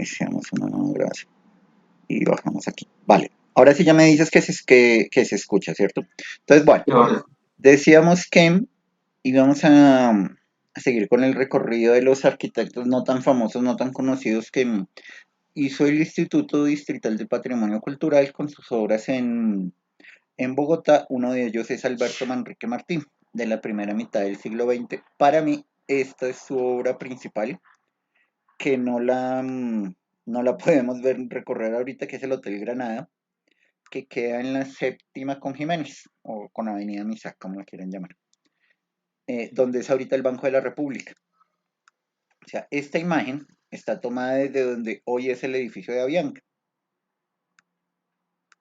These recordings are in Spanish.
Iniciamos una nueva grabación y bajamos aquí. Vale, ahora sí ya me dices que se escucha, ¿cierto? Entonces, bueno, Sí, vale. decíamos que íbamos a seguir con el recorrido de los arquitectos no tan famosos, no tan conocidos que hizo el Instituto Distrital de Patrimonio Cultural con sus obras en Bogotá. Uno de ellos es Alberto Manrique Martín, de la primera mitad del siglo XX. Para mí, esta es su obra principal, que no la podemos ver recorrer ahorita, que es el Hotel Granada, que queda en la séptima con Jiménez, o con Avenida Misac, como la quieran llamar, donde es ahorita el Banco de la República. O sea, esta imagen está tomada desde donde hoy es el edificio de Avianca,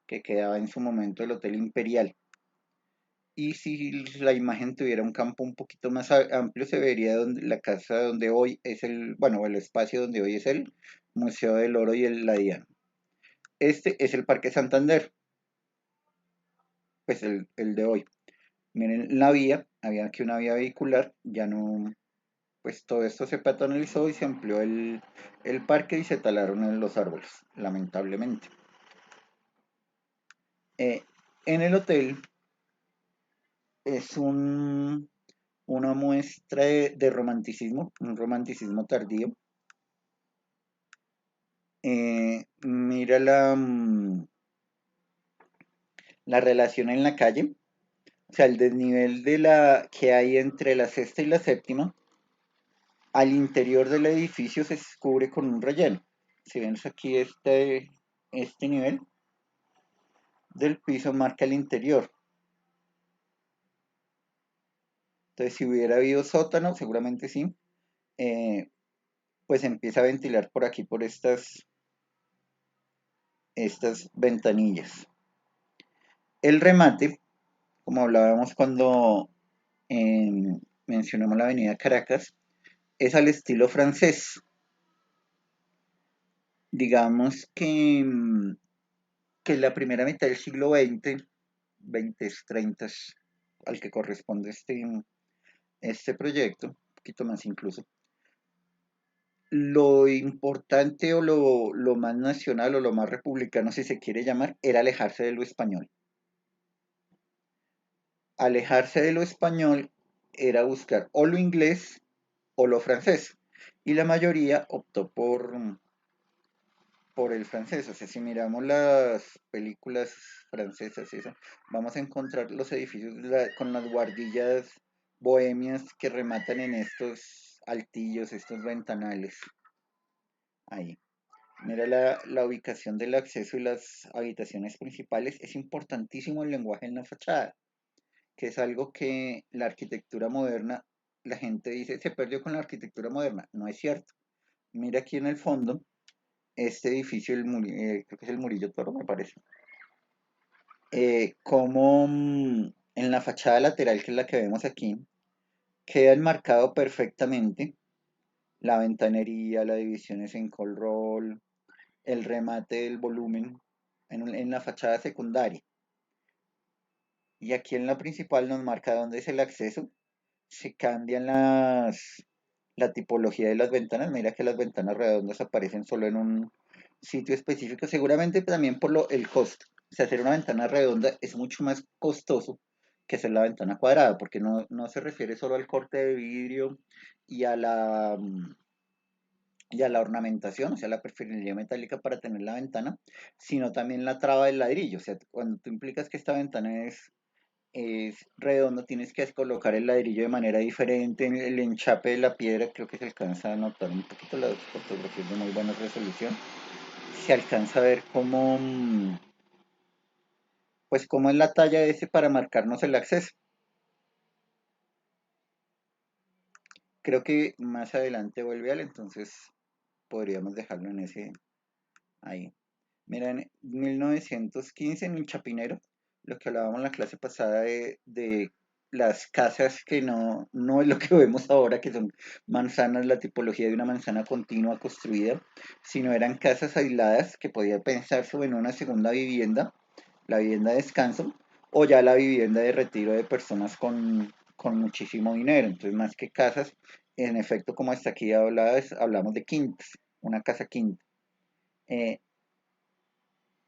que quedaba en su momento el Hotel Imperial. Y si la imagen tuviera un campo un poquito más amplio, se vería la casa donde hoy es bueno, el espacio donde hoy es el Museo del Oro y la Diana. Este es el Parque Santander, pues el de hoy. Miren la vía, había aquí una vía vehicular, ya no, pues todo esto se peatonalizó y se amplió el parque y se talaron los árboles, lamentablemente. Eh, en el hotel es una muestra de romanticismo, un romanticismo tardío. Mira la relación en la calle, o sea, el desnivel que hay entre la sexta y la séptima. Al interior del edificio se cubre con un relleno. Si ven aquí este nivel del piso marca el interior. Entonces, si hubiera habido sótano, seguramente sí, eh, pues empieza a ventilar por aquí, por estas ventanillas. El remate, como hablábamos cuando eh, mencionamos la avenida Caracas, es al estilo francés. Digamos que la primera mitad del siglo XX, 20, 30, al que corresponde este proyecto, un poquito más incluso, lo importante o lo más nacional o lo más republicano, si se quiere llamar, era alejarse de lo español. Alejarse de lo español era buscar o lo inglés o lo francés. Y la mayoría optó por el francés. O sea, si miramos las películas francesas y eso, vamos a encontrar los edificios con las guardillas bohemias que rematan en estos altillos, estos ventanales. Ahí. Mira la ubicación del acceso y las habitaciones principales. Es importantísimo el lenguaje en la fachada, que es algo que la arquitectura moderna, la gente dice, se perdió con la arquitectura moderna. No es cierto. Mira aquí en el fondo, este edificio, creo que es el Murillo Toro, me parece. Como en la fachada lateral, que es la que vemos aquí, queda enmarcado perfectamente la ventanería, las divisiones en call roll, el remate del volumen en la fachada secundaria. Y aquí en la principal nos marca dónde es el acceso. Se cambian la tipología de las ventanas. Mira que las ventanas redondas aparecen solo en un sitio específico, seguramente también por el costo. O sea, hacer una ventana redonda es mucho más costoso que hacer la ventana cuadrada, porque no se refiere solo al corte de vidrio y y a la ornamentación, o sea, la perfilería metálica para tener la ventana, sino también la traba del ladrillo. O sea, cuando tú implicas que esta ventana es redondo, tienes que colocar el ladrillo de manera diferente, el enchape de la piedra, creo que se alcanza a notar un poquito las fotografías de muy buena resolución, se alcanza a ver pues cómo es la talla ese para marcarnos el acceso. Creo que más adelante vuelve al, entonces podríamos dejarlo en ese, ahí. Mira, en 1915 en el Chapinero, lo que hablábamos en la clase pasada de las casas que no es lo que vemos ahora, que son manzanas, la tipología de una manzana continua construida, sino eran casas aisladas que podía pensarse en una segunda vivienda, la vivienda de descanso, o ya la vivienda de retiro de personas con muchísimo dinero. Entonces, más que casas, en efecto, como hasta aquí hablamos de quintas, una casa quinta. Eh,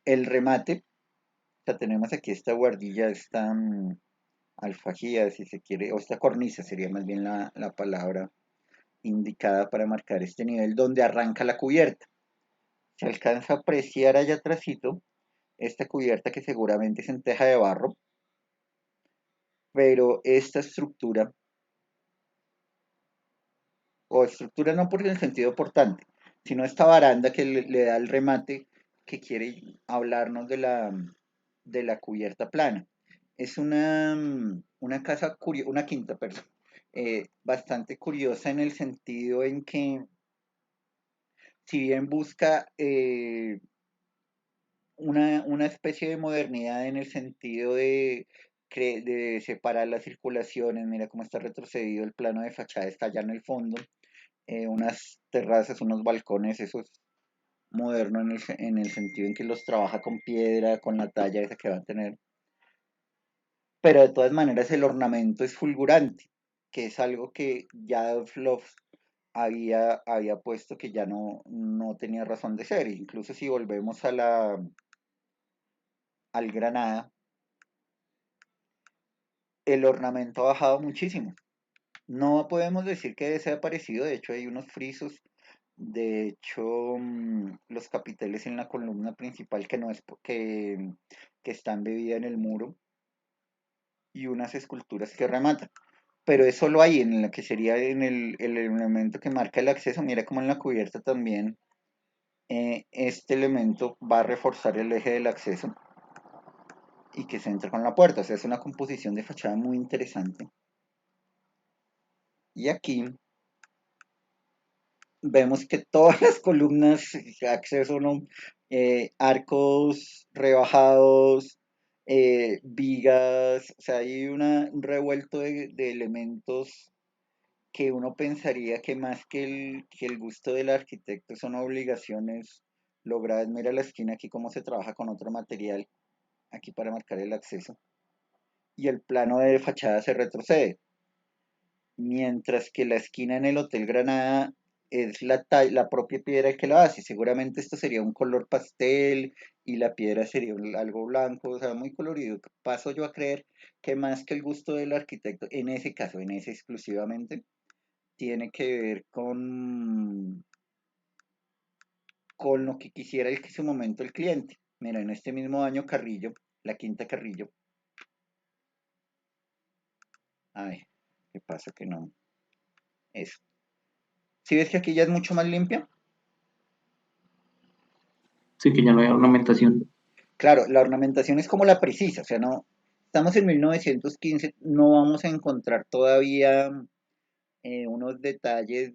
el remate, o sea, tenemos aquí esta guardilla, esta alfajía, si se quiere, o esta cornisa sería más bien la palabra indicada para marcar este nivel donde arranca la cubierta. Se alcanza a apreciar allá atrásito esta cubierta que seguramente es en teja de barro, pero esta estructura, o estructura no por el sentido portante, sino esta baranda que le da el remate que quiere hablarnos de la cubierta plana. Es una casa, una quinta, perdón, bastante curiosa en el sentido en que si bien busca una especie de modernidad en el sentido de separar las circulaciones, mira cómo está retrocedido el plano de fachada, está allá en el fondo, unas terrazas, unos balcones, eso es moderno en el sentido en que los trabaja con piedra, con la talla esa que va a tener, pero de todas maneras el ornamento es fulgurante, que es algo que ya Loft había puesto que ya no tenía razón de ser, incluso si volvemos al Granada, el ornamento ha bajado muchísimo. No podemos decir que sea parecido, de hecho hay unos frisos, de hecho los capiteles en la columna principal que no es que está embebida en el muro y unas esculturas que rematan. Pero es solo ahí, en la que sería en el elemento que marca el acceso, mira como en la cubierta también este elemento va a reforzar el eje del acceso y que se entra con la puerta, o sea, es una composición de fachada muy interesante. Y aquí vemos que todas las columnas, acceso, ¿no? Arcos rebajados, vigas, o sea, hay un revuelto de elementos que uno pensaría que más que el gusto del arquitecto son obligaciones logradas. Mira la esquina aquí cómo se trabaja con otro material, aquí para marcar el acceso. Y el plano de fachada se retrocede, mientras que la esquina en el Hotel Granada es la propia piedra que la hace. Seguramente esto sería un color pastel y la piedra sería algo blanco, o sea, muy colorido. Paso yo a creer que más que el gusto del arquitecto, en ese caso, en ese exclusivamente, tiene que ver con lo que quisiera en su momento el cliente. Mira, en este mismo año Carrillo, la Quinta Carrillo, ay, ¿qué pasa que no? Eso. ¿Sí ves que aquí ya es mucho más limpia? Sí, que ya no hay ornamentación. Claro, la ornamentación es como la precisa, o sea, no, estamos en 1915, no vamos a encontrar todavía unos detalles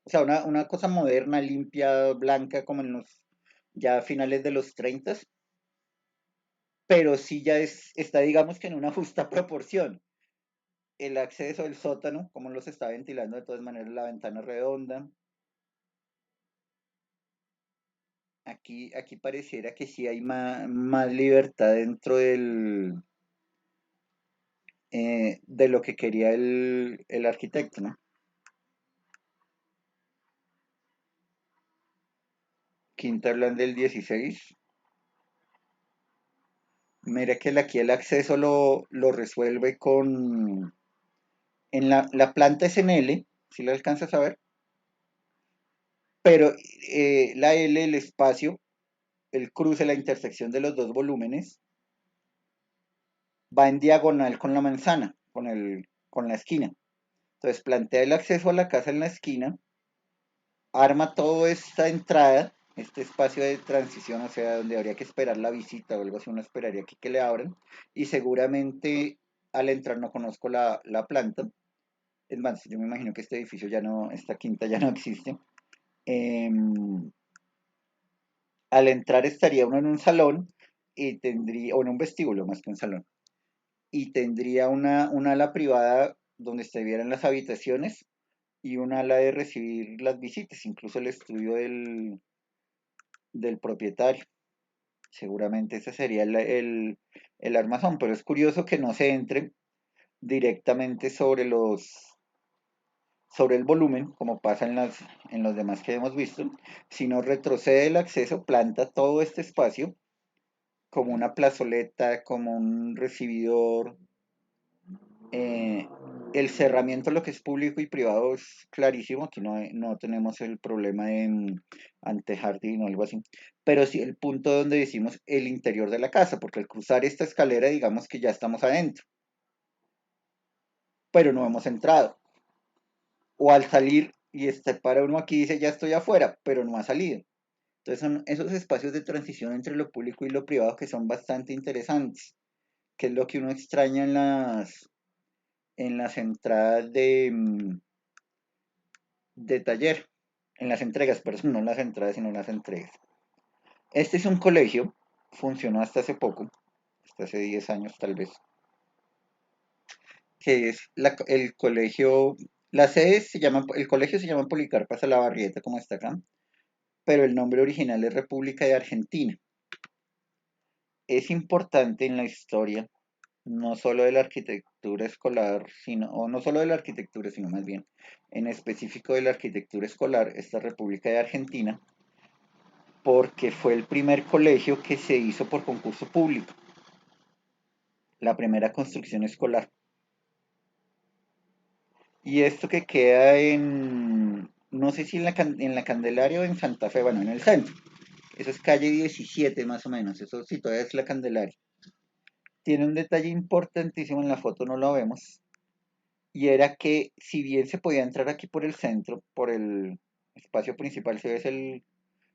o sea, una cosa moderna, limpia, blanca, como en los ya finales de los 30, pero sí ya está, digamos que en una justa proporción. El acceso al sótano, como los está ventilando, de todas maneras la ventana redonda. Aquí pareciera que sí hay más libertad dentro de lo que quería el arquitecto, ¿no? Quinta Blanc del 16. Mira que aquí el acceso lo resuelve con... En la planta es en L, si lo alcanzas a ver, pero la L, el espacio, el cruce, la intersección de los dos volúmenes, va en diagonal con la manzana, con la esquina. Entonces plantea el acceso a la casa en la esquina, arma toda esta entrada, este espacio de transición, o sea, donde habría que esperar la visita o algo así, uno esperaría que le abran, y seguramente al entrar no conozco la planta. Es más, yo me imagino que este edificio ya no, esta quinta ya no existe. Eh, Al entrar estaría uno en un salón y tendría, o en un vestíbulo más que un salón, y tendría una ala privada donde estuvieran las habitaciones y un ala de recibir las visitas, incluso el estudio del propietario. Seguramente ese sería el armazón, pero es curioso que no se entre directamente sobre sobre el volumen, como pasa en los demás que hemos visto, sino retrocede el acceso, planta todo este espacio como una plazoleta, como un recibidor. eh, el cerramiento, lo que es público y privado, es clarísimo. Aquí no tenemos el problema de antejardín o algo así. Pero sí el punto donde decimos el interior de la casa, porque al cruzar esta escalera, digamos que ya estamos adentro, pero no hemos entrado. O al salir y para uno aquí dice ya estoy afuera, pero no ha salido. Entonces son esos espacios de transición entre lo público y lo privado que son bastante interesantes, que es lo que uno extraña en las entradas de taller, en las entregas, perdón, no en las entradas, sino en las entregas. Este es un colegio, funcionó hasta hace poco, hasta hace 10 años tal vez, que es el colegio, la sede se llama, el colegio se llama Policarpa Salabarrieta, como está acá, pero el nombre original es República de Argentina. Es importante en la historia, no solo de la arquitectura escolar, o no solo de la arquitectura, sino más bien en específico de la arquitectura escolar, esta República de Argentina, porque fue el primer colegio que se hizo por concurso público, la primera construcción escolar. Y esto que queda no sé si en la Candelaria o en Santa Fe, bueno, en el centro. Eso es calle 17 más o menos, eso sí, todavía es la Candelaria. Tiene un detalle importantísimo, en la foto no lo vemos, y era que si bien se podía entrar aquí por el centro, por el espacio principal, si ves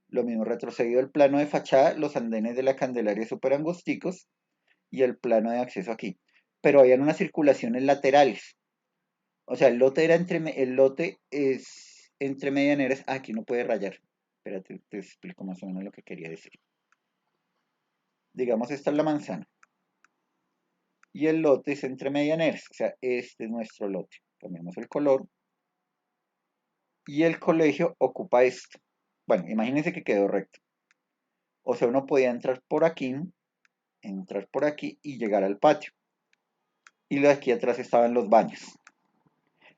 lo mismo retrocedido el plano de fachada, los andenes de la Candelaria súper angosticos, y el plano de acceso aquí. Pero habían unas circulaciones laterales. O sea, el lote es entre medianeras. Ah, aquí no puede rayar. Espérate, te explico más o menos lo que quería decir. Digamos, esta es la manzana. Y el lote es entre medianeras. O sea, este es nuestro lote. Cambiamos el color. Y el colegio ocupa esto. Bueno, imagínense que quedó recto. O sea, uno podía entrar por aquí y llegar al patio. Y de aquí atrás estaban los baños.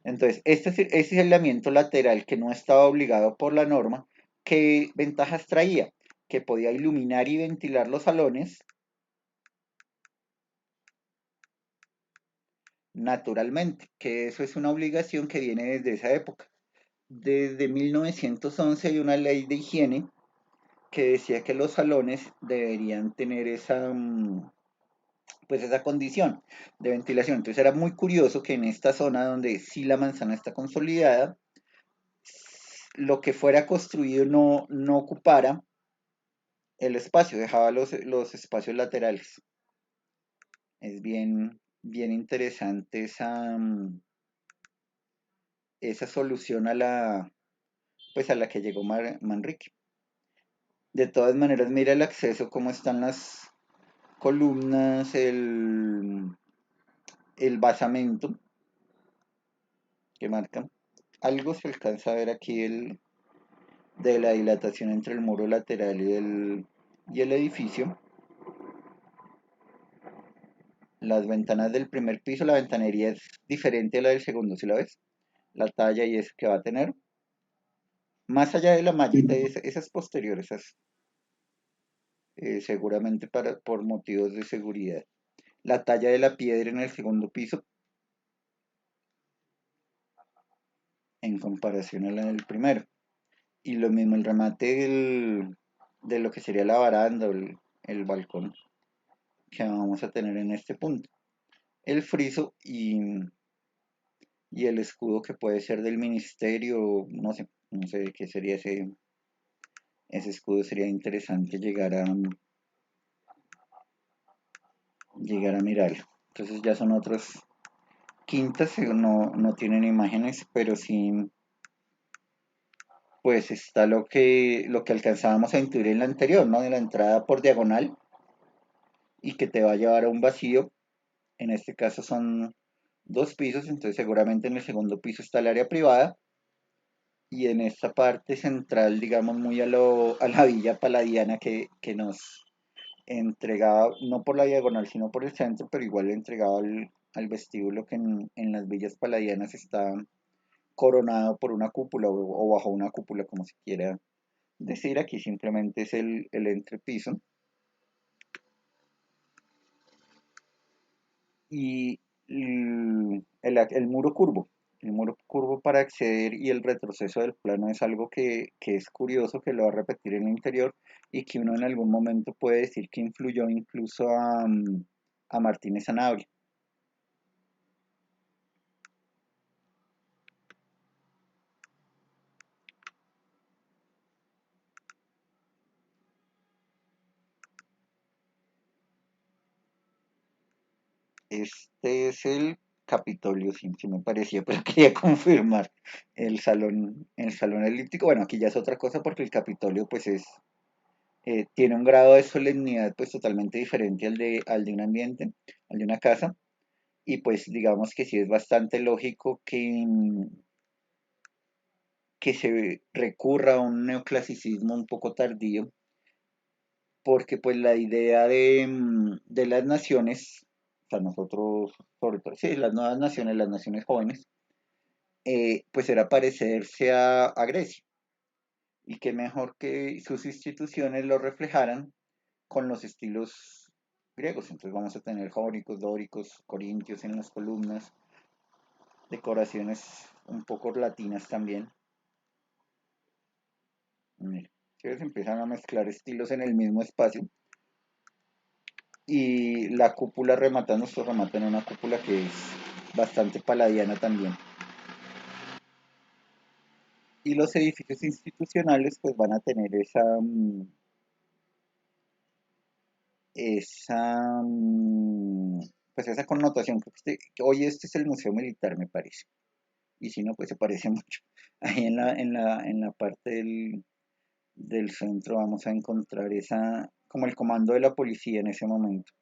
Entonces, este aislamiento lateral que no estaba obligado por la norma, ¿qué ventajas traía? Que podía iluminar y ventilar los salones naturalmente, que eso es una obligación que viene desde esa época. Desde 1911 hay una ley de higiene que decía que los salones deberían tener pues esa condición de ventilación. Entonces era muy curioso que en esta zona donde sí la manzana está consolidada, lo que fuera construido no ocupara el espacio, dejaba los espacios laterales. Es bien interesante esa solución pues a la que llegó Manrique. De todas maneras, mira el acceso, cómo están las columnas, el basamento que marcan. Algo se alcanza a ver aquí de la dilatación entre el muro lateral y el edificio. Las ventanas del primer piso, la ventanería es diferente a la del segundo, ¿sí la ves? La talla y eso que va a tener. Más allá de la mallita, Sí, esas posteriores, esas, seguramente por motivos de seguridad. La talla de la piedra en el segundo piso en comparación a la del primero. Y lo mismo el remate de lo que sería la baranda o el balcón que vamos a tener en este punto. El friso y el escudo que puede ser del ministerio, no sé de qué sería ese escudo, sería interesante llegar a mirarlo. Entonces ya son otros quintas, no tienen imágenes, pero sí, pues está lo que alcanzábamos a intuir en la anterior, ¿no? De la entrada por diagonal y que te va a llevar a un vacío. En este caso son dos pisos, entonces seguramente en el segundo piso está el área privada y en esta parte central, digamos, muy a la Villa Paladiana que nos entregaba, no por la diagonal, sino por el centro, pero igual le entregaba al vestíbulo que en las villas paladianas está coronado por una cúpula o bajo una cúpula, como se quiera decir. Aquí simplemente es el entrepiso. Y el muro curvo. El muro curvo para acceder y el retroceso del plano es algo que es curioso, que lo va a repetir en el interior y que uno en algún momento puede decir que influyó incluso a Martínez Sanabria. Este es el Capitolio, sí me parecía, pero quería confirmar el salón elíptico. Bueno, aquí ya es otra cosa porque el Capitolio pues tiene un grado de solemnidad pues totalmente diferente al de un ambiente, al de una casa. Y pues digamos que sí es bastante lógico que se recurra a un neoclasicismo un poco tardío, porque pues la idea de las naciones, o sea, nosotros, sobre todo, sí, las nuevas naciones, las naciones jóvenes, pues era parecerse a Grecia, y que mejor que sus instituciones lo reflejaran con los estilos griegos. Entonces vamos a tener jónicos, dóricos, corintios en las columnas, decoraciones un poco latinas también. Mira, si ves, empiezan a mezclar estilos en el mismo espacio y la cúpula rematando, esto remata en una cúpula que es bastante paladiana también. Y los edificios institucionales pues van a tener esa, pues esa connotación. Creo que hoy este es el Museo Militar, me parece. Y si no, pues se parece mucho. Ahí en la parte del centro vamos a encontrar como el comando de la policía en ese momento.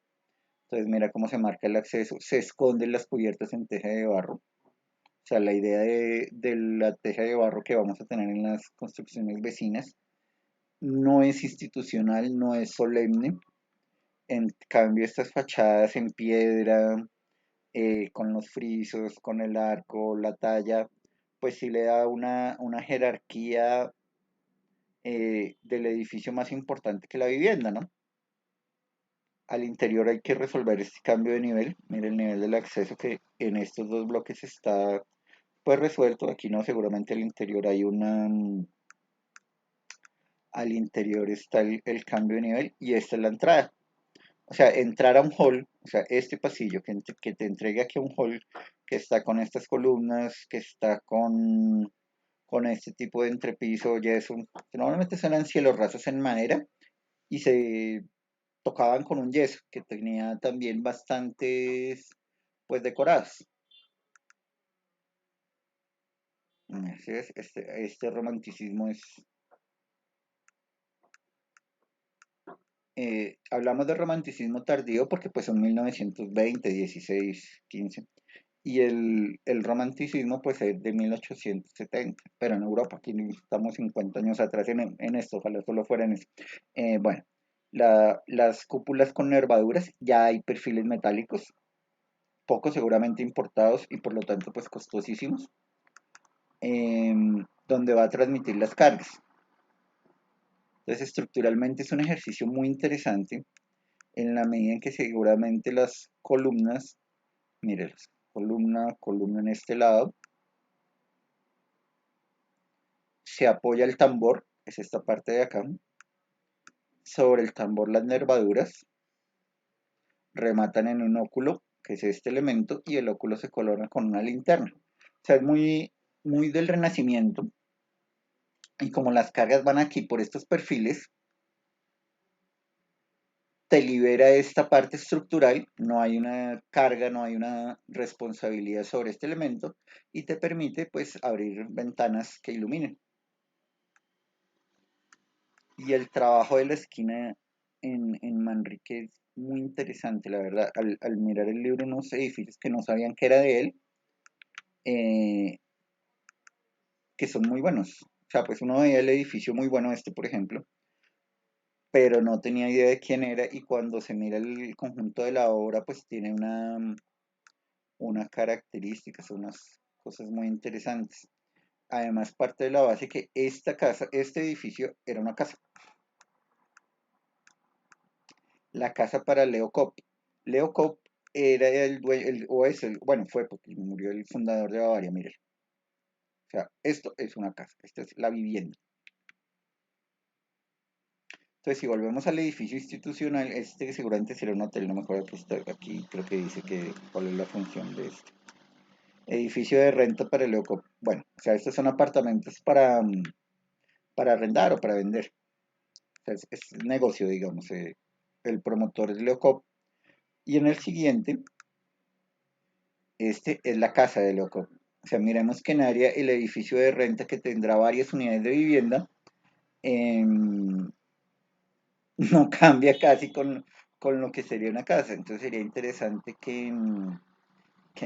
Entonces mira cómo se marca el acceso, se esconden las cubiertas en teja de barro. O sea, la idea de la teja de barro que vamos a tener en las construcciones vecinas no es institucional, no es solemne. En cambio, estas fachadas en piedra, con los frisos, con el arco, la talla, pues sí le da una jerarquía del edificio más importante que la vivienda, ¿no? Al interior hay que resolver este cambio de nivel. Mire el nivel del acceso que en estos dos bloques está pues resuelto. Aquí no, seguramente al interior está el cambio de nivel y esta es la entrada. O sea, entrar a un hall, o sea, este pasillo que te entregue aquí a un hall que está con estas columnas, que está con este tipo de entrepiso, yeso, que normalmente son en cielos rasos en madera y se tocaban con un yeso que tenía también bastantes pues decorados. Este romanticismo hablamos de romanticismo tardío porque pues son 1920, 16, 15. Y el romanticismo pues es de 1870, pero en Europa, aquí estamos 50 años atrás en esto, ojalá solo fuera en eso. Bueno, las cúpulas con nervaduras, ya hay perfiles metálicos, pocos seguramente importados y por lo tanto pues costosísimos, donde va a transmitir las cargas. Entonces estructuralmente es un ejercicio muy interesante en la medida en que seguramente las columnas, mírelas, columna en este lado, se apoya el tambor, es esta parte de acá, sobre el tambor las nervaduras, rematan en un óculo, que es este elemento, y el óculo se colora con una linterna. O sea, es muy, muy del Renacimiento, y como las cargas van aquí por estos perfiles, te libera esta parte estructural, no hay una carga, no hay una responsabilidad sobre este elemento, y te permite pues abrir ventanas que iluminen. Y el trabajo de la esquina en Manrique es muy interesante, la verdad. Al mirar el libro, unos edificios que no sabían que era de él, eh, que son muy buenos. O sea, pues uno veía el edificio muy bueno, este por ejemplo, pero no tenía idea de quién era y cuando se mira el conjunto de la obra, pues tiene una características, unas cosas muy interesantes. además parte de la base que esta casa, este edificio era una casa. La casa para Leo Kopp. Leo Kopp era el dueño, o es el, bueno, fue porque murió el fundador de Bavaria, mire. O sea, esto es una casa, esta es la vivienda. Entonces, si volvemos al edificio institucional, este seguramente será un hotel, no me acuerdo que está aquí, creo que dice que cuál es la función de este. Edificio de renta para el Leo. Bueno, o sea, estos son apartamentos para arrendar o para vender. O sea, es negocio, digamos. El promotor es Leocop. Y en el siguiente, este es la casa de Leocop. O sea, miremos que en área el edificio de renta que tendrá varias unidades de vivienda no cambia casi con lo que sería una casa. Entonces sería interesante que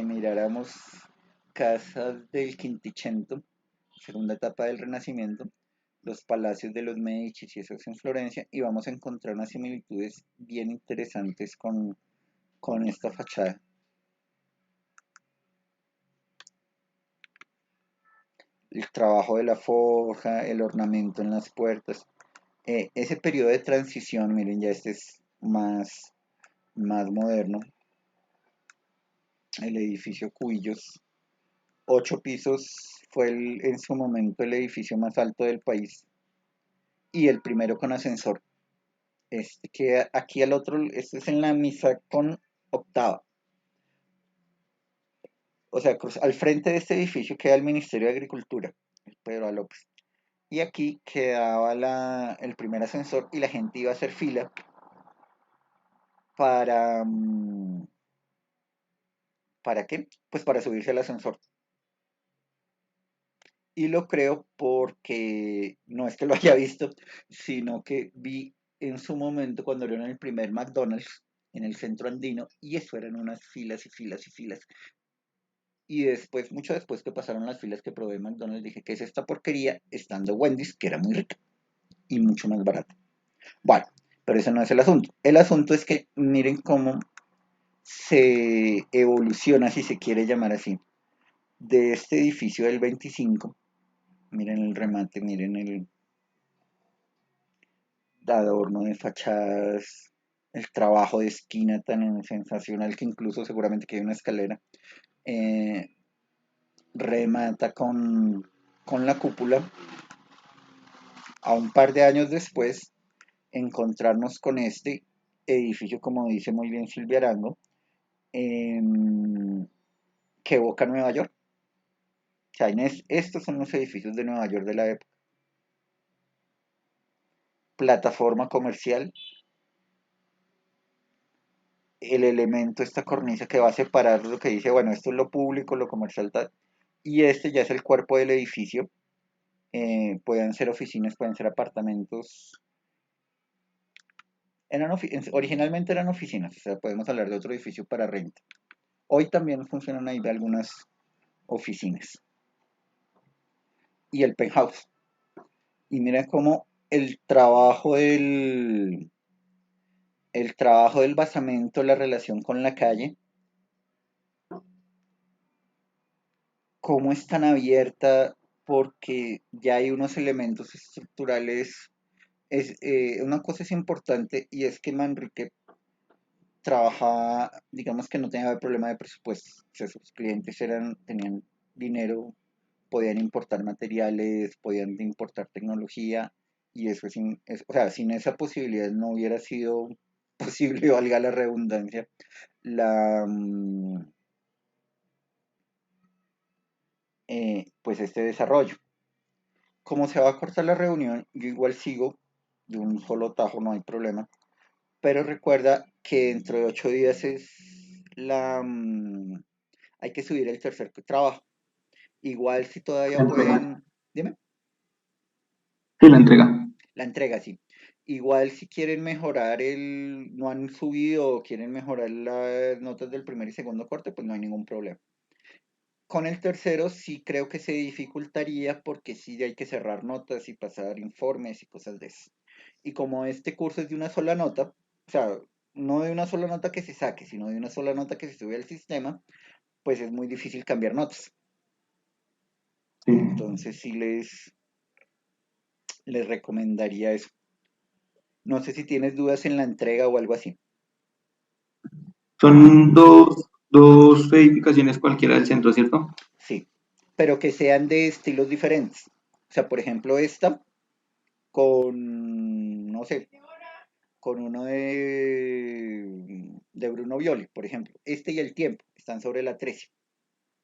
miráramos casas del Quinticento, segunda etapa del Renacimiento, los palacios de los Medici y eso es en Florencia, y vamos a encontrar unas similitudes bien interesantes con esta fachada. El trabajo de la forja, el ornamento en las puertas, ese periodo de transición, miren, ya este es más moderno, el edificio Cubillos, 8 pisos, fue en su momento el edificio más alto del país y el primero con ascensor. Este queda aquí al otro, este es en la misa con octava. O sea, al frente de este edificio queda el Ministerio de Agricultura, el Pedro A. López. Y aquí quedaba el primer ascensor y la gente iba a hacer fila para... ¿Para qué? Pues para subirse al ascensor. Y lo creo porque no es que lo haya visto, sino que vi en su momento cuando era en el primer McDonald's en el centro andino y eso eran unas filas y filas y filas. Y después, mucho después que pasaron las filas que probé en McDonald's, dije, ¿qué es esta porquería? Estando Wendy's, que era muy rica y mucho más barata. Bueno, pero ese no es el asunto. El asunto es que miren cómo se evoluciona, si se quiere llamar así, de este edificio del 25. Miren el remate, miren el adorno de fachadas, el trabajo de esquina tan sensacional que incluso seguramente que hay una escalera. Eh, remata con la cúpula a un par de años después encontrarnos con este edificio, como dice muy bien Silvia Arango, que evoca Nueva York. O sea, estos son los edificios de Nueva York de la época. Plataforma comercial, el elemento, esta cornisa que va a separar lo que dice, bueno, esto es lo público, lo comercial, tal, y este ya es el cuerpo del edificio. Pueden ser oficinas, pueden ser apartamentos. Originalmente eran oficinas, o sea, podemos hablar de otro edificio para renta. Hoy también funcionan ahí de algunas oficinas. Y el penthouse. Y mira cómo el trabajo del basamento, la relación con la calle, cómo es tan abierta, porque ya hay unos elementos estructurales. Una cosa es importante y es que Manrique trabajaba, digamos que no tenía problema de presupuesto. O sea, sus clientes tenían dinero, podían importar materiales, podían importar tecnología, y eso o sea, sin esa posibilidad no hubiera sido posible, valga la redundancia, la, pues este desarrollo. Como se va a cortar la reunión, yo igual sigo de un solo tajo, no hay problema, pero recuerda que dentro de 8 días hay que subir el tercer trabajo. Igual si La todavía entrega. pueden, dime. Sí, la entrega. La entrega, sí. Igual si quieren mejorar no han subido o quieren mejorar las notas del primer y segundo corte, pues no hay ningún problema. Con el tercero sí creo que se dificultaría porque sí hay que cerrar notas y pasar informes y cosas de eso. Y como este curso es de una sola nota, o sea, no de una sola nota que se saque, sino de una sola nota que se sube al sistema, pues es muy difícil cambiar notas. Sí. Entonces sí les recomendaría eso. No sé si tienes dudas en la entrega o algo así. Son dos edificaciones cualquiera del centro, ¿cierto? Sí, pero que sean de estilos diferentes. O sea, por ejemplo, esta con, no sé, con uno de Bruno Violi, por ejemplo. Este y El Tiempo están sobre la 13,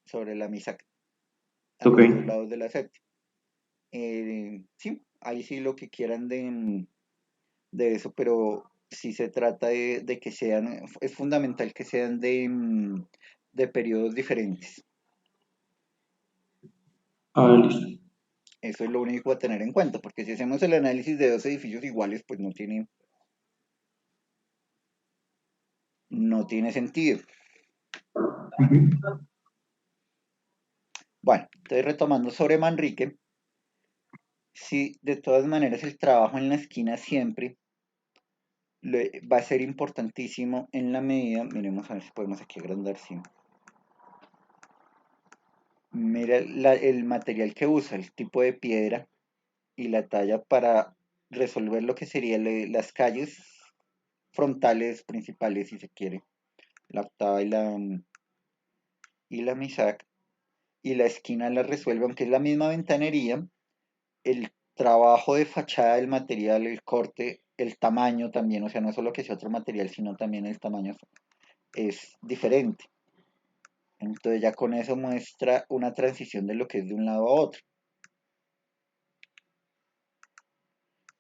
sobre la Misac, a Ok. los dos lados de la séptima. Sí, ahí sí lo que quieran de eso, pero sí se trata de que sean, es fundamental que sean de periodos diferentes. Ah, listo. Eso es lo único a tener en cuenta, porque si hacemos el análisis de dos edificios iguales, pues no tiene sentido. Ujú. Bueno, entonces retomando sobre Manrique, sí, de todas maneras el trabajo en la esquina siempre va a ser importantísimo en la medida, miremos a ver si podemos aquí agrandar, sí. Mira el material que usa, el tipo de piedra y la talla para resolver lo que serían las calles frontales principales, si se quiere, la octava y la Misac, y la esquina la resuelve, aunque es la misma ventanería, el trabajo de fachada del material, el corte, el tamaño también, o sea, no solo que sea otro material, sino también el tamaño es diferente. Entonces ya con eso muestra una transición de lo que es de un lado a otro.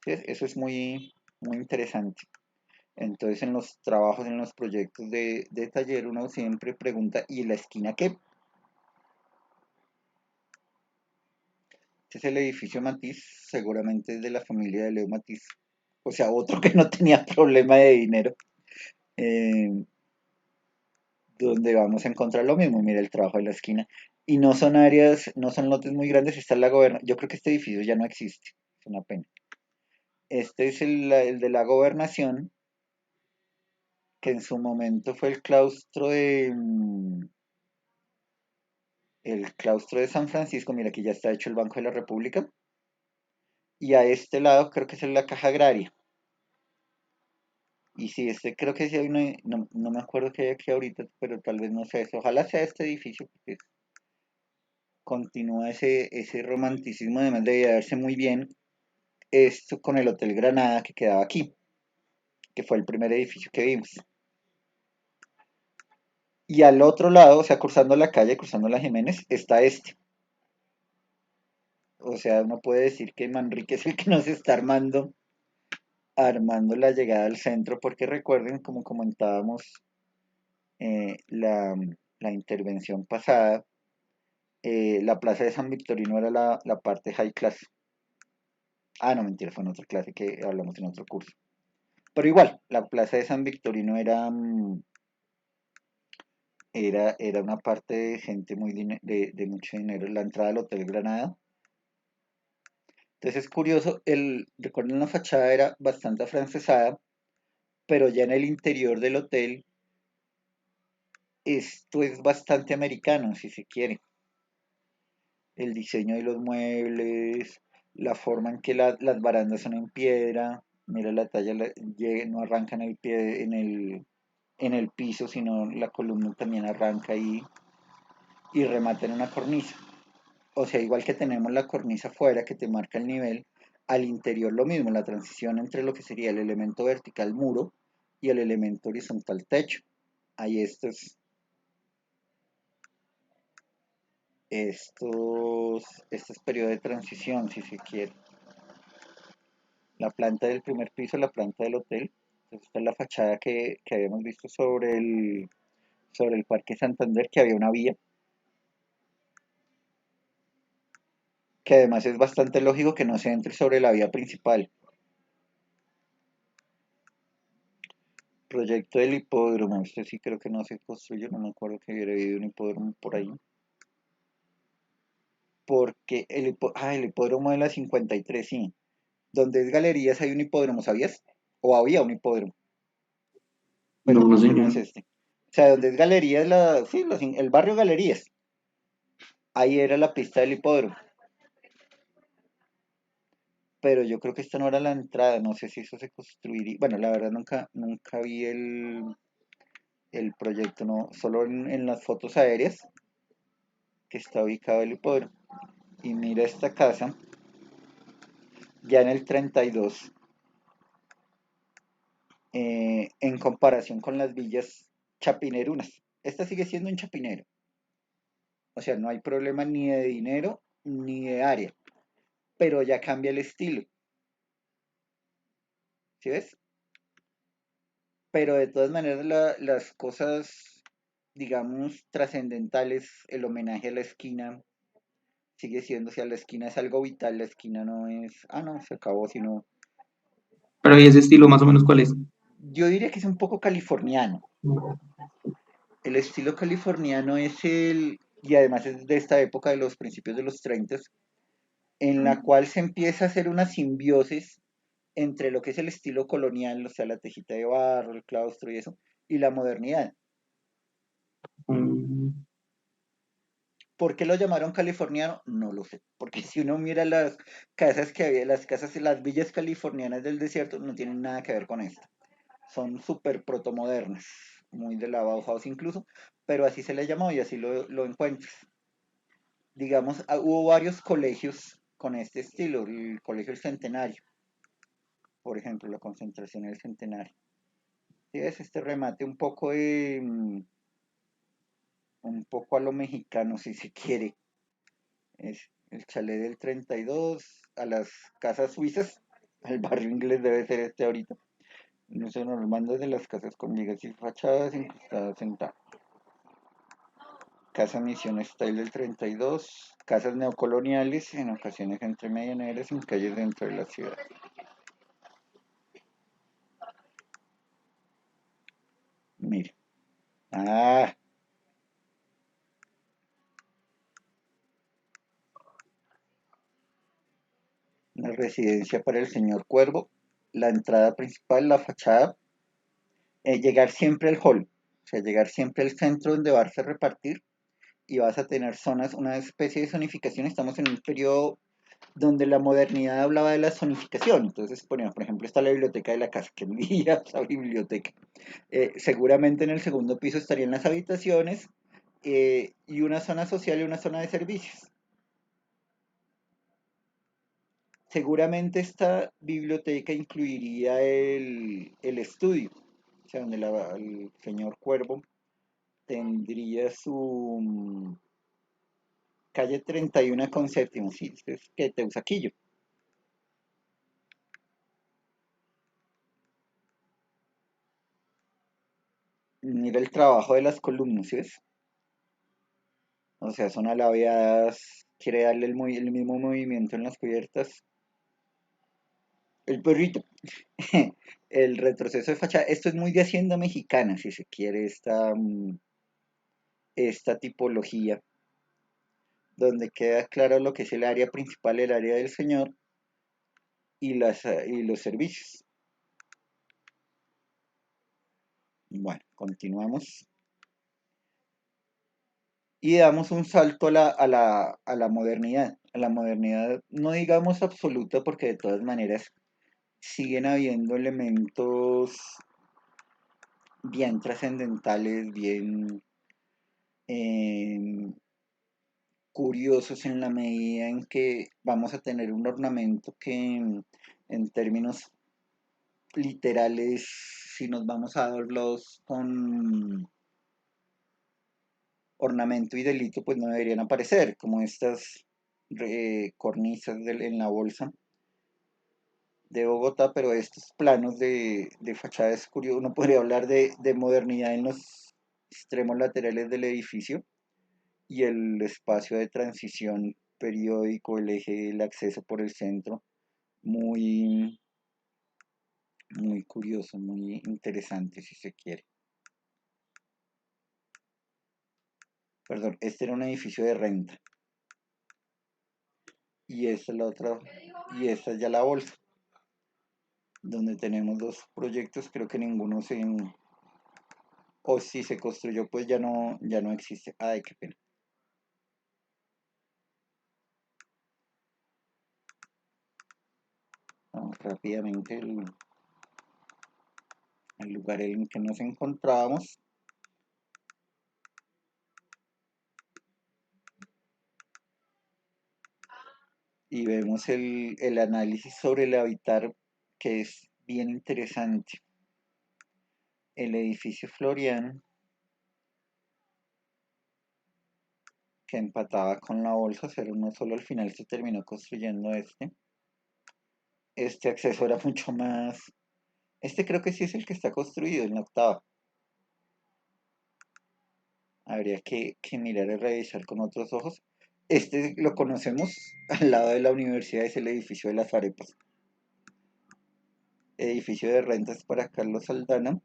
¿Sí? Eso es muy interesante. Entonces en los trabajos, en los proyectos de taller, uno siempre pregunta, ¿y la esquina qué? Este es el edificio Matiz, seguramente es de la familia de Leo Matiz. O sea, otro que no tenía problema de dinero. Eh, donde vamos a encontrar lo mismo, mira el trabajo de la esquina. Y no son áreas, no son lotes muy grandes, está la gobernación. Yo creo que este edificio ya no existe, es una pena. Este es el de la gobernación, que en su momento fue el claustro de San Francisco, mira aquí ya está hecho el Banco de la República. Y a este lado creo que es la Caja Agraria. Y sí, este creo que sí hay una, no me acuerdo qué hay aquí ahorita, pero tal vez no sea eso. Ojalá sea este edificio, porque continúa ese romanticismo, además de verse muy bien esto con el Hotel Granada que quedaba aquí, que fue el primer edificio que vimos. Y al otro lado, o sea, cruzando la calle, cruzando la Jiménez, está este. O sea, uno puede decir que Manrique es el que nos está armando la llegada al centro, porque recuerden, como comentábamos la intervención pasada, la plaza de San Victorino era la parte high class. Ah, no, mentira, fue en otra clase que hablamos en otro curso. Pero igual, la plaza de San Victorino era una parte de gente de mucho dinero, la entrada al Hotel Granada. Entonces es curioso, recuerden la fachada era bastante afrancesada, pero ya en el interior del hotel esto es bastante americano, si se quiere. El diseño de los muebles, la forma en que las barandas son en piedra, mira la talla, no arranca en el pie, en el piso, sino la columna también arranca ahí y remata en una cornisa. O sea, igual que tenemos la cornisa afuera que te marca el nivel, al interior lo mismo, la transición entre lo que sería el elemento vertical muro y el elemento horizontal techo. Hay estos periodos de transición, si se quiere. La planta del primer piso, la planta del hotel. Entonces, esta es la fachada que habíamos visto sobre el Parque Santander, que había una vía, que además es bastante lógico que no se entre sobre la vía principal. Proyecto del hipódromo, este sí creo que no se construyó, no me acuerdo que hubiera habido un hipódromo por ahí. Porque el hipódromo de la 53, sí. Donde es Galerías hay un hipódromo, ¿sabías? O había un hipódromo. No, Bueno, no, este no señor. es este. O sea, donde es Galerías, sí, el barrio Galerías. Ahí era la pista del hipódromo. pero yo creo que esta no era la entrada, no sé si eso se construiría. Bueno, la verdad nunca vi el proyecto, no, solo en las fotos aéreas que está ubicado el hipódromo. Y mira esta casa, ya en el 32, en comparación con las villas chapinerunas. Esta sigue siendo un chapinero, o sea, no hay problema ni de dinero ni de área, pero ya cambia el estilo, ¿sí ves? Pero de todas maneras las cosas, digamos, trascendentales, el homenaje a la esquina sigue siendo, si a la esquina es algo vital, la esquina no es, no, se acabó, sino, Pero ¿y ese estilo más o menos cuál es? yo diría que es un poco californiano. El estilo californiano es y además es de esta época de los principios de los 30, en la cual se empieza a hacer una simbiosis entre lo que es el estilo colonial, o sea, la tejita de barro, el claustro y eso, y la modernidad. Mm, ¿Por qué lo llamaron californiano? No lo sé. Porque si uno mira las casas que había, las casas, las villas californianas del desierto, no tienen nada que ver con esto. Son súper protomodernas, muy de la Bauhaus incluso, pero así se le llamó y así lo encuentras. Digamos, hubo varios colegios con este estilo. El Colegio del Centenario, por ejemplo, la concentración del Centenario. ¿Sí ves? Este remate un poco a lo mexicano, si se quiere. Es el chalet del 32, a las casas suizas, al barrio inglés debe ser este ahorita. No sé, nos mandas de las casas con vigas y fachadas incrustadas en ta. Casa Misión Style del 32, casas neocoloniales, en ocasiones entre medianeras en calles dentro de la ciudad. Mira. Ah, una residencia para el señor Cuervo, la entrada principal, la fachada, llegar siempre al hall, o sea, llegar siempre al centro donde vas a repartir y vas a tener zonas, una especie de zonificación. Estamos en un periodo donde la modernidad hablaba de la zonificación. Entonces, por ejemplo, está la biblioteca de la casa, que envidia esa biblioteca. Seguramente en el segundo piso estarían las habitaciones y una zona social y una zona de servicios. Seguramente esta biblioteca incluiría el estudio, o sea, donde el señor Cuervo tendría su calle 31 con séptimo, sí, es que Teusaquillo. Mira el trabajo de las columnas, ¿sí ves? O sea, son alabeadas, quiere darle el mismo movimiento en las cubiertas. El perrito, el retroceso de fachada. Esto es muy de hacienda mexicana, si se quiere, esta tipología, donde queda claro lo que es el área principal, el área del señor y los servicios. Bueno, continuamos. Y damos un salto a la modernidad. A la modernidad, no digamos absoluta, porque de todas maneras siguen habiendo elementos bien trascendentales, bien eh, curiosos en la medida en que vamos a tener un ornamento que en términos literales, si nos vamos a verlos con ornamento y delito, pues no deberían aparecer, como estas cornisas en la bolsa de Bogotá, pero estos planos de fachada es curioso. Uno podría hablar de modernidad en los extremos laterales del edificio y el espacio de transición periódico, el eje, el acceso por el centro, muy, muy curioso, muy interesante si se quiere. Perdón, este era un edificio de renta y esta es la otra, y esta es ya la bolsa, donde tenemos dos proyectos, creo que ninguno o si se construyó pues ya no existe. Ay, qué pena. Vamos rápidamente al lugar en que nos encontrábamos y vemos el análisis sobre el habitar, que es bien interesante. El edificio Florian, que empataba con la bolsa, pero no solo al final se terminó construyendo este. Este acceso era mucho más. Este creo que sí es el que está construido en la octava. Habría que mirar y revisar con otros ojos. Este lo conocemos al lado de la universidad, es el edificio de las arepas. Edificio de rentas para Carlos Aldana.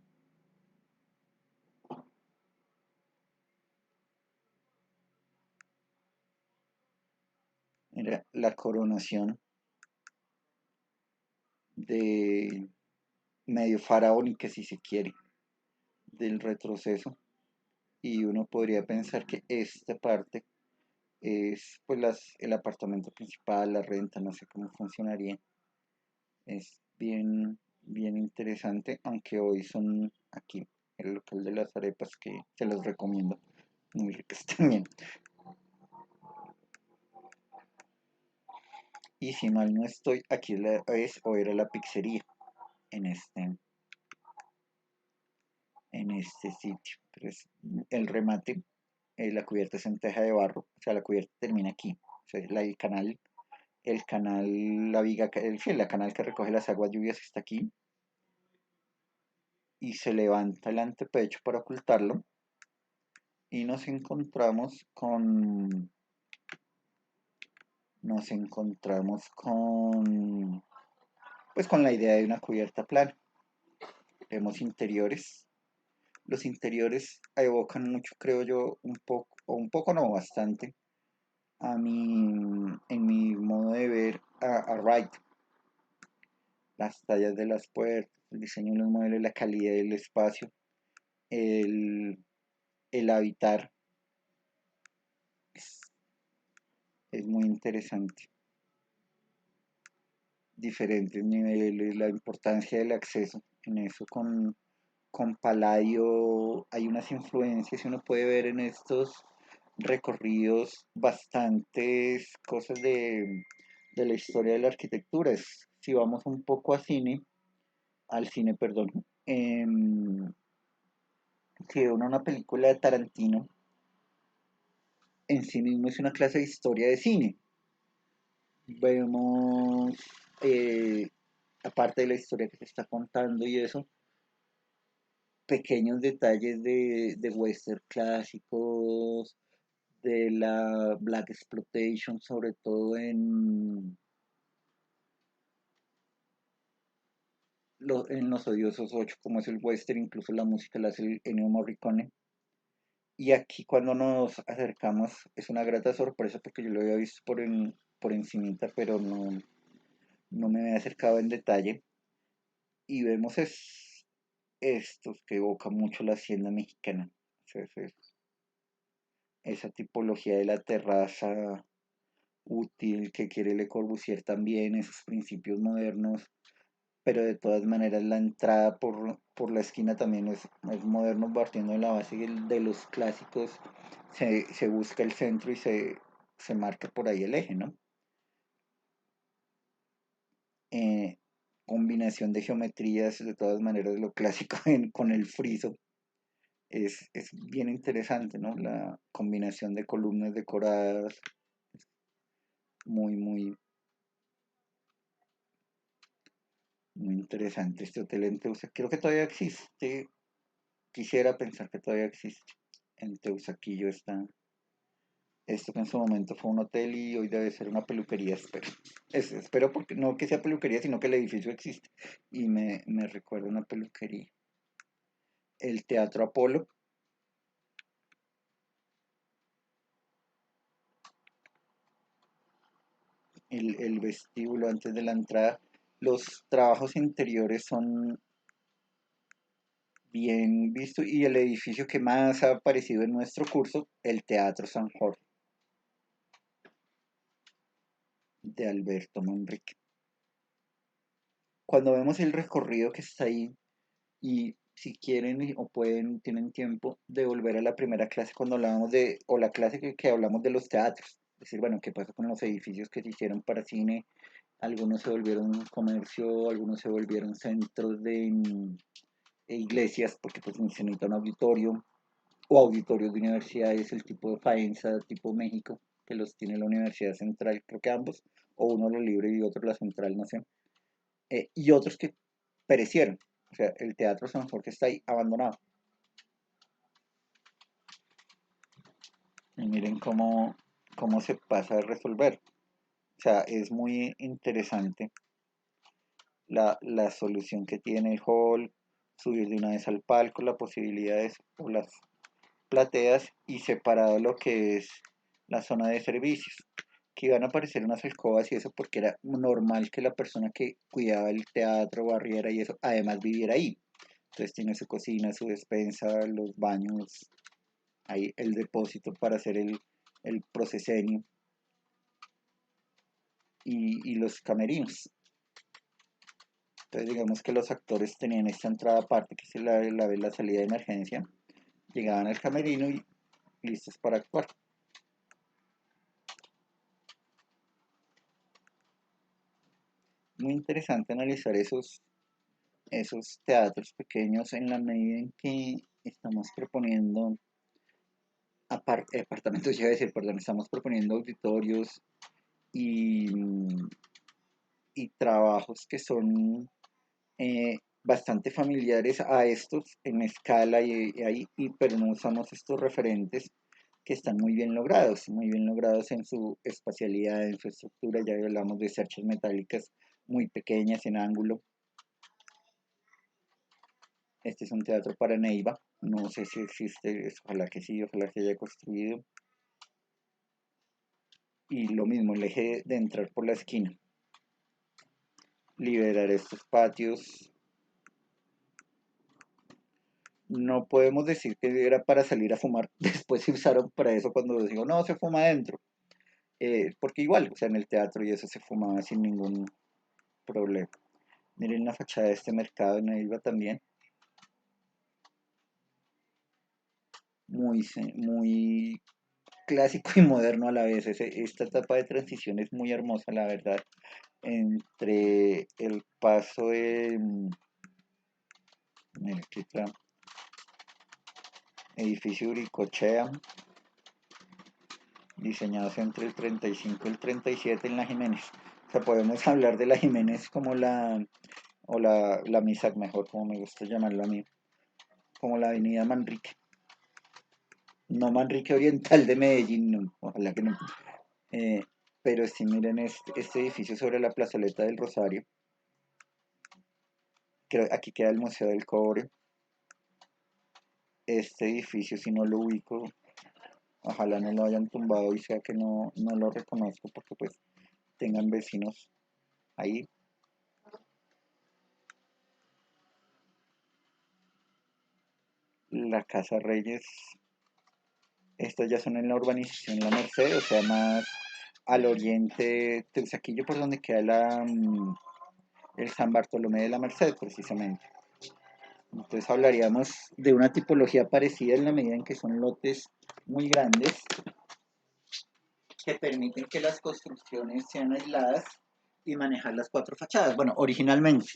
Era la coronación de medio faraónica, si se quiere, del retroceso. Y uno podría pensar que esta parte es pues el apartamento principal, la renta, no sé cómo funcionaría. Es bien interesante, aunque hoy son aquí el local de las arepas que se los recomiendo, muy ricas también. Y si mal no estoy, aquí es o era la pizzería en este sitio. Pero es el remate, la cubierta es en teja de barro, o sea, la cubierta termina aquí. O sea, el canal, la viga, la canal que recoge las aguas lluvias está aquí y se levanta el antepecho para ocultarlo y nos encontramos con pues con la idea de una cubierta plana. Vemos interiores. Los interiores evocan mucho, creo yo, un poco no, bastante, en mi modo de ver a Wright. Las tallas de las puertas, el diseño de los muebles, la calidad del espacio, el, el habitar, es, es muy interesante. Diferentes niveles, la importancia del acceso. En eso con Palladio hay unas influencias y uno puede ver en estos recorridos bastantes cosas de la historia de la arquitectura. Si vamos un poco al cine, perdón, si uno una película de Tarantino, en sí mismo es una clase de historia de cine. Vemos, eh, aparte de la historia que se está contando y eso, pequeños detalles de western clásicos, de la Black Exploitation, sobre todo en Los Odiosos 8, como es el western, incluso la música la hace el Ennio Morricone. Y aquí cuando nos acercamos es una grata sorpresa porque yo lo había visto por encimita, pero no me había acercado en detalle. Y vemos estos que evocan mucho la hacienda mexicana. O sea, esa tipología de la terraza útil que quiere Le Corbusier también, esos principios modernos, pero de todas maneras la entrada por la esquina también es moderno, partiendo de la base de los clásicos, se busca el centro y se marca por ahí el eje, ¿no? Eh, Combinación de geometrías, de todas maneras lo clásico con el friso es bien interesante, ¿no? La combinación de columnas decoradas, muy, muy interesante este hotel en Teusa. Creo que todavía existe, quisiera pensar que todavía existe. En Teusaquillo está esto que en su momento fue un hotel y hoy debe ser una peluquería, espero. Espero porque no que sea peluquería, sino que el edificio existe y me recuerda una peluquería. El Teatro Apolo, el vestíbulo antes de la entrada. Los trabajos interiores son bien vistos y el edificio que más ha aparecido en nuestro curso, el Teatro San Jorge de Alberto Manrique. cuando vemos el recorrido que está ahí y si quieren o pueden, tienen tiempo de volver a la primera clase cuando hablábamos de, o la clase que hablamos de los teatros. Es decir, bueno, qué pasó con los edificios que se hicieron para cine. Algunos se volvieron comercio, algunos se volvieron centros de iglesias, porque pues se necesita un auditorio, o auditorios de universidades, el tipo de Faenza, tipo México, que los tiene la Universidad Central, creo que ambos, o uno lo libre y otro la Central, no sé. Y otros que perecieron. O sea, el Teatro San Jorge está ahí abandonado. Y miren cómo se pasa a resolver. O sea, es muy interesante la solución que tiene el hall, subir de una vez al palco, la posibilidad de o las plateas y separado lo que es la zona de servicios, que iban a aparecer unas alcobas y eso porque era normal que la persona que cuidaba el teatro, barriera y eso, además viviera ahí. Entonces tiene su cocina, su despensa, los baños, ahí el depósito para hacer el procesenio y los camerinos. Entonces digamos que los actores tenían esta entrada aparte que es la salida de emergencia, llegaban al camerino y listos para actuar. Muy interesante analizar esos teatros pequeños en la medida en que estamos proponiendo apartamentos, ya decir, perdón, estamos proponiendo auditorios y, y trabajos que son bastante familiares a estos en escala pero no usamos estos referentes que están muy bien logrados en su espacialidad, en su estructura, ya hablamos de cerchas metálicas muy pequeñas en ángulo. Este es un teatro para Neiva, no sé si existe, ojalá que sí, ojalá que haya construido. Y lo mismo, el eje de entrar por la esquina, liberar estos patios. No podemos decir que era para salir a fumar, después se usaron para eso cuando digo, no, se fuma adentro. Porque igual, o sea, en el teatro y eso se fumaba sin ningún problema. Miren la fachada de este mercado en Neiva también, muy clásico y moderno a la vez. Esta etapa de transición es muy hermosa, la verdad, entre el paso de, mira, aquí está, edificio Uricochea, diseñados entre el 35 y el 37 en la Jiménez. O sea, podemos hablar de la Jiménez como la Misac, mejor, como me gusta llamarla a mí, como la avenida Manrique. No Manrique Oriental de Medellín, no, ojalá que no. Eh, pero sí, miren este edificio sobre la plazoleta del Rosario. Aquí queda el Museo del Cobre. Este edificio, si no lo ubico, ojalá no lo hayan tumbado y sea que no lo reconozco porque pues tengan vecinos ahí. La Casa Reyes, estas ya son en la urbanización La Merced, o sea, más al oriente de Teusaquillo, por donde queda el San Bartolomé de la Merced, precisamente. Entonces hablaríamos de una tipología parecida en la medida en que son lotes muy grandes que permiten que las construcciones sean aisladas y manejar las cuatro fachadas. Bueno, originalmente.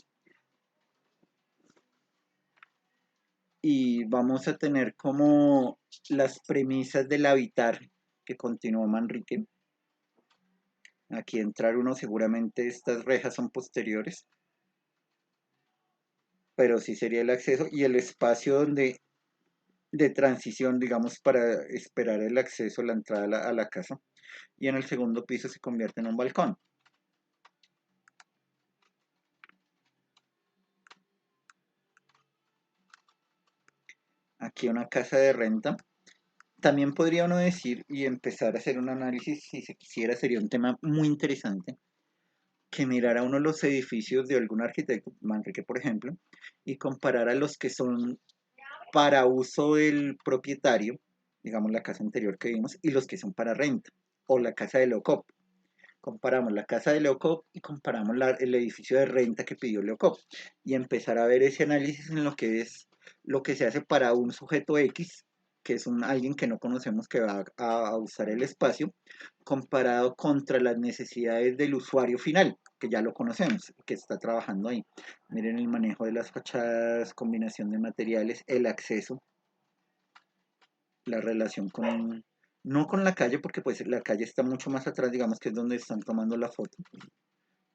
Y vamos a tener como las premisas del habitar que continuó Manrique. Aquí entrar uno, seguramente estas rejas son posteriores, pero sí sería el acceso y el espacio de transición, digamos, para esperar el acceso, la entrada a la casa. Y en el segundo piso se convierte en un balcón. Aquí una casa de renta. También podría uno decir y empezar a hacer un análisis, si se quisiera, sería un tema muy interesante, que mirara uno los edificios de algún arquitecto, Manrique por ejemplo, y comparar a los que son para uso del propietario, digamos la casa anterior que vimos, y los que son para renta, o la casa de Locop. Comparamos la casa de Leocop y comparamos el edificio de renta que pidió Leocop y empezar a ver ese análisis en lo que es lo que se hace para un sujeto X, que es alguien que no conocemos que va a usar el espacio, comparado contra las necesidades del usuario final, que ya lo conocemos, que está trabajando ahí. Miren el manejo de las fachadas, combinación de materiales, el acceso, la relación con, no con la calle, porque pues la calle está mucho más atrás, digamos que es donde están tomando la foto.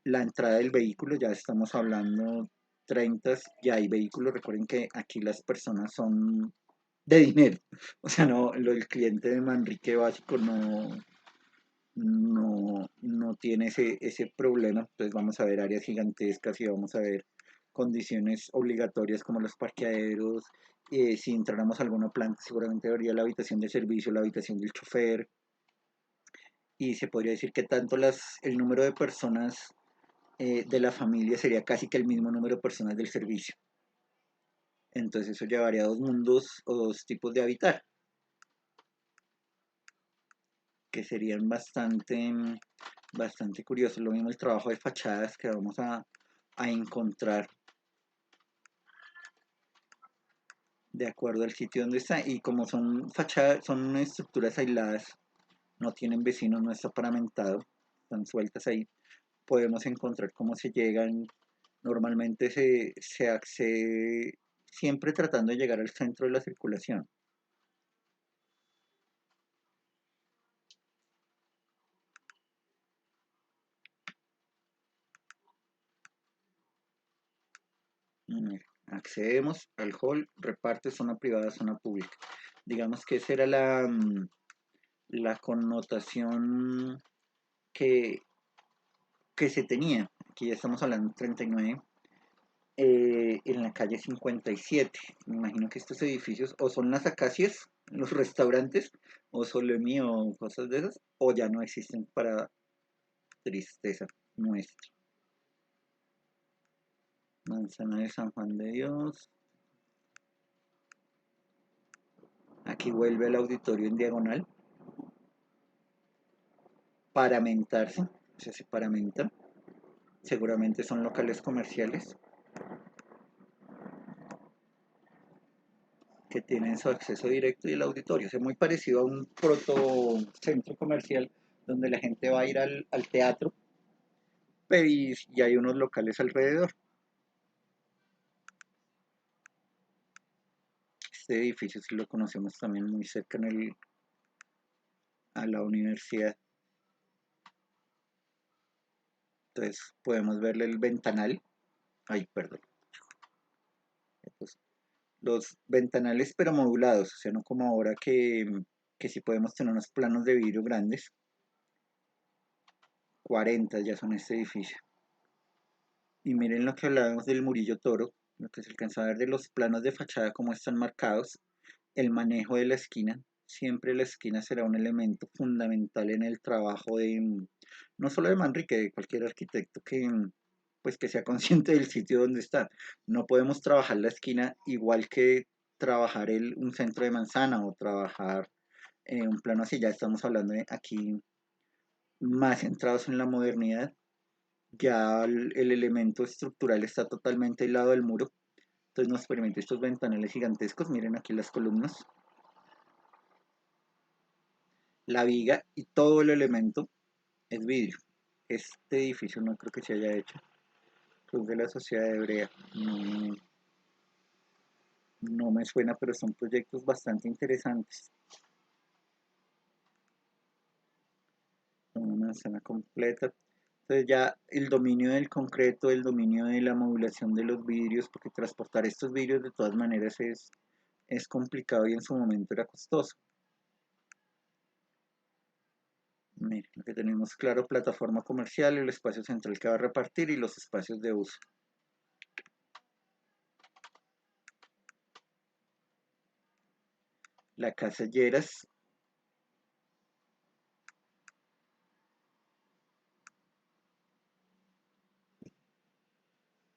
La entrada del vehículo, ya estamos hablando 30, ya hay vehículos, recuerden que aquí las personas son de dinero, o sea, no, el cliente de Manrique básico no tiene ese problema, entonces vamos a ver áreas gigantescas y vamos a ver condiciones obligatorias como los parqueaderos, si entráramos a alguna planta seguramente habría la habitación de servicio, la habitación del chofer, y se podría decir que tanto el número de personas de la familia sería casi que el mismo número de personas del servicio. Entonces eso llevaría a dos mundos o dos tipos de habitar, que serían bastante curiosos. Lo mismo el trabajo de fachadas que vamos a encontrar de acuerdo al sitio donde está. Y como son fachadas, son estructuras aisladas, no tienen vecinos, no está paramentado, están sueltas ahí, podemos encontrar cómo se llegan. Normalmente se accede siempre tratando de llegar al centro de la circulación. Accedemos al hall, reparte zona privada, zona pública. Digamos que esa era la connotación que, que se tenía. Aquí ya estamos hablando de 39, en la calle 57. Me imagino que estos edificios o son las acacias, los restaurantes, o Solemi o cosas de esas, o ya no existen para tristeza nuestra. Manzana de San Juan de Dios. Aquí vuelve el auditorio en diagonal. Paramentarse, o sea, se paramentan. Seguramente son locales comerciales que tienen su acceso directo y el auditorio. Es muy parecido a un proto centro comercial donde la gente va a ir al teatro, pero y hay unos locales alrededor. Este edificio sí lo conocemos también muy cerca a la universidad. Entonces podemos verle el ventanal. Ay, perdón. Entonces, los ventanales pero modulados, o sea, no como ahora que sí podemos tener unos planos de vidrio grandes. 40 ya son este edificio. Y miren lo que hablábamos del Murillo Toro, lo que se alcanza a ver de los planos de fachada, cómo están marcados, el manejo de la esquina. Siempre la esquina será un elemento fundamental en el trabajo no solo de Manrique, de cualquier arquitecto pues que sea consciente del sitio donde está. No podemos trabajar la esquina igual que trabajar un centro de manzana o trabajar un plano así. Ya estamos hablando de aquí más centrados en la modernidad, ya el elemento estructural está totalmente aislado del muro, entonces nos permite estos ventanales gigantescos. Miren aquí las columnas, la viga y todo el elemento es vidrio. Este edificio no creo que se haya hecho. Club de la Sociedad de Hebrea, no me suena, pero son proyectos bastante interesantes. Una manzana completa. Entonces ya el dominio del concreto, el dominio de la modulación de los vidrios, porque transportar estos vidrios de todas maneras es complicado y en su momento era costoso. Miren, lo que tenemos claro, plataforma comercial, el espacio central que va a repartir y los espacios de uso. La casa Lleras.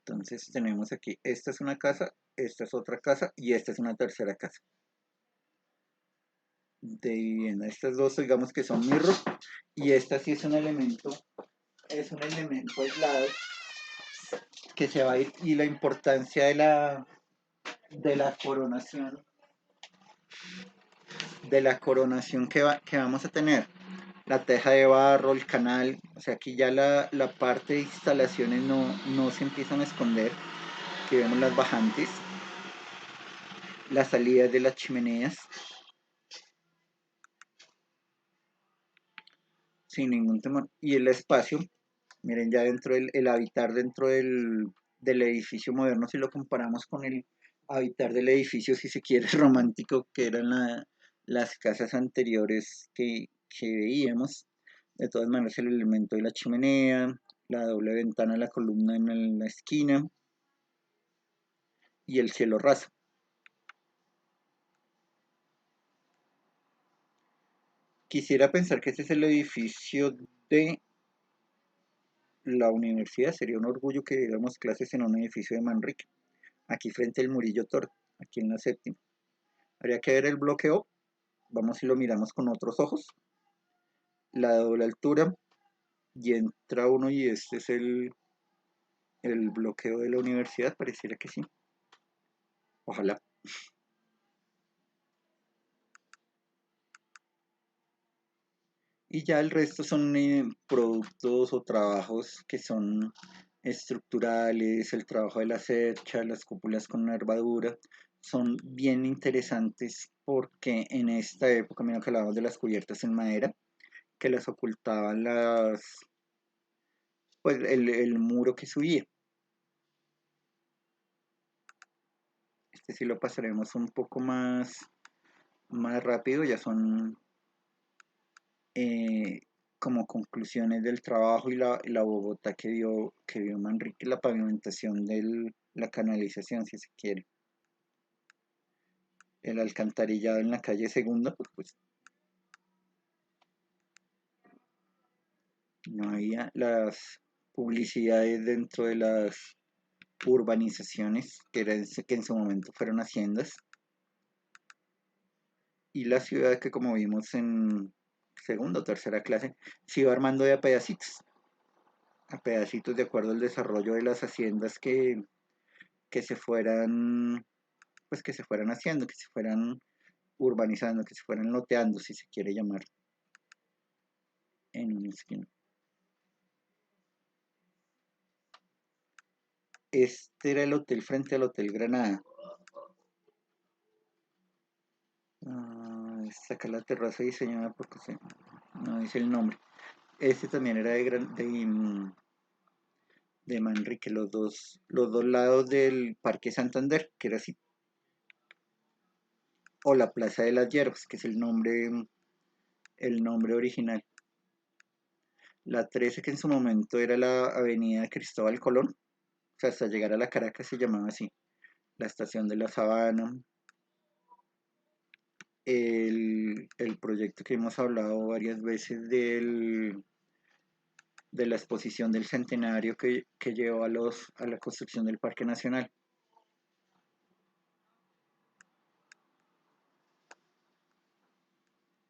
Entonces tenemos aquí, esta es una casa, esta es otra casa y esta es una tercera casa de vivienda. Estas dos digamos que son mirror y esta sí es un elemento es un elemento aislado que se va a ir, y la importancia de la coronación, que vamos a tener. La teja de barro, el canal, o sea, aquí ya la parte de instalaciones no se empiezan a esconder, que vemos las bajantes, las salidas de las chimeneas, sin ningún temor, y el espacio, miren ya dentro el habitar dentro del edificio moderno, si lo comparamos con el habitar del edificio, si se quiere, romántico, que eran las casas anteriores que veíamos. De todas maneras, el elemento de la chimenea, la doble ventana, la columna en la esquina y el cielo raso. Quisiera pensar que este es el edificio de la universidad. Sería un orgullo que diéramos clases en un edificio de Manrique, aquí frente al Murillo Toro, aquí en la séptima. Habría que ver el bloqueo. Vamos y lo miramos con otros ojos. La doble altura, y entra uno y este es el bloqueo de la universidad, pareciera que sí. Ojalá. Y ya el resto son productos o trabajos que son estructurales, el trabajo de la cercha, las cúpulas con nervadura, son bien interesantes porque en esta época, mira que hablábamos de las cubiertas en madera, que las ocultaban pues el muro que subía. Este sí lo pasaremos un poco más rápido, ya son eh, como conclusiones del trabajo y la Bogotá que vio Manrique, la pavimentación de la canalización, si se quiere. El alcantarillado en la calle Segunda, pues no había las publicidades dentro de las urbanizaciones que en su momento fueron haciendas, y la ciudad que, como vimos en segunda o tercera clase, se iba armando de a pedacitos de acuerdo al desarrollo de las haciendas que se fueran, pues que se fueran haciendo, que se fueran urbanizando, que se fueran loteando, si se quiere llamar, en una esquina. Este era el hotel frente al Hotel Granada. Saca la terraza diseñada porque no dice el nombre. Este también era de Manrique, los dos lados del Parque Santander, que era así, o la Plaza de las Hierbas, que es el nombre original. La 13, que en su momento era la avenida Cristóbal Colón, o sea, hasta llegar a la Caracas se llamaba así. La estación de la Sabana, el proyecto que hemos hablado varias veces de la exposición del centenario que llevó a la construcción del Parque Nacional.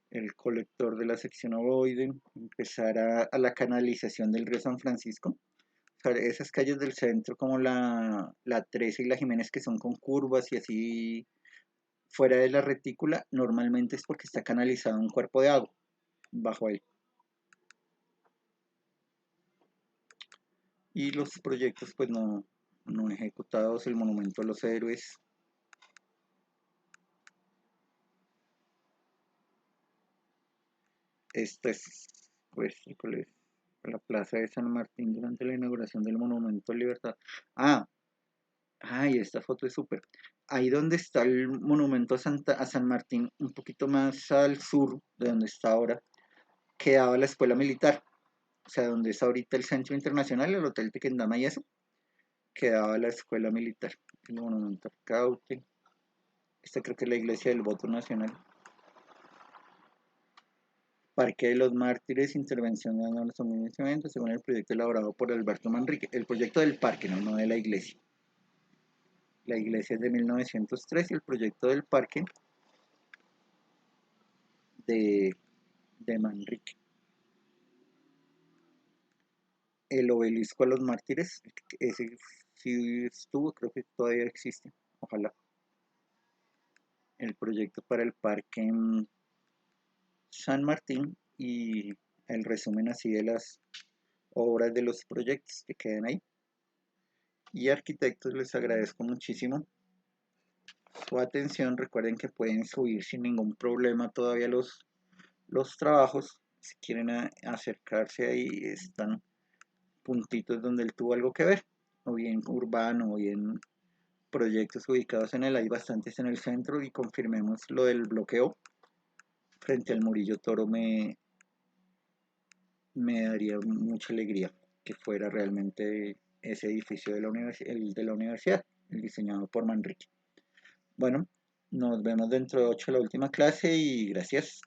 El colector de la sección ovoide, empezar a la canalización del río San Francisco. O sea, esas calles del centro como la 13 y la Jiménez, que son con curvas y así fuera de la retícula, normalmente es porque está canalizado un cuerpo de agua bajo él. Y los proyectos pues no ejecutados, el monumento a los héroes. Esta es, pues, la plaza de San Martín durante la inauguración del Monumento a Libertad. Ah, y esta foto es súper. Ahí donde está el monumento a San Martín, un poquito más al sur de donde está ahora, quedaba la escuela militar. O sea, donde está ahorita el Centro Internacional, el Hotel Tequendama y eso, quedaba la escuela militar. El monumento al Caute. Esta creo que es la iglesia del voto nacional. Parque de los Mártires, intervención de los eventos, según el proyecto elaborado por Alberto Manrique. El proyecto del parque, no de la iglesia. La iglesia es de 1903 y el proyecto del parque de Manrique. el obelisco a los mártires, ese sí estuvo, creo que todavía existe, ojalá. El proyecto para el parque en San Martín y el resumen así de las obras de los proyectos que quedan ahí. Y arquitectos, les agradezco muchísimo su atención. Recuerden que pueden subir sin ningún problema todavía los trabajos. Si quieren acercarse ahí, están puntitos donde él tuvo algo que ver, o bien urbano, o bien proyectos ubicados en él. Hay bastantes en el centro y confirmemos lo del bloqueo frente al Murillo Toro. Me daría mucha alegría que fuera realmente ese edificio de la el de la universidad, el diseñado por Manrique. Bueno, nos vemos dentro de 8 la última clase y gracias.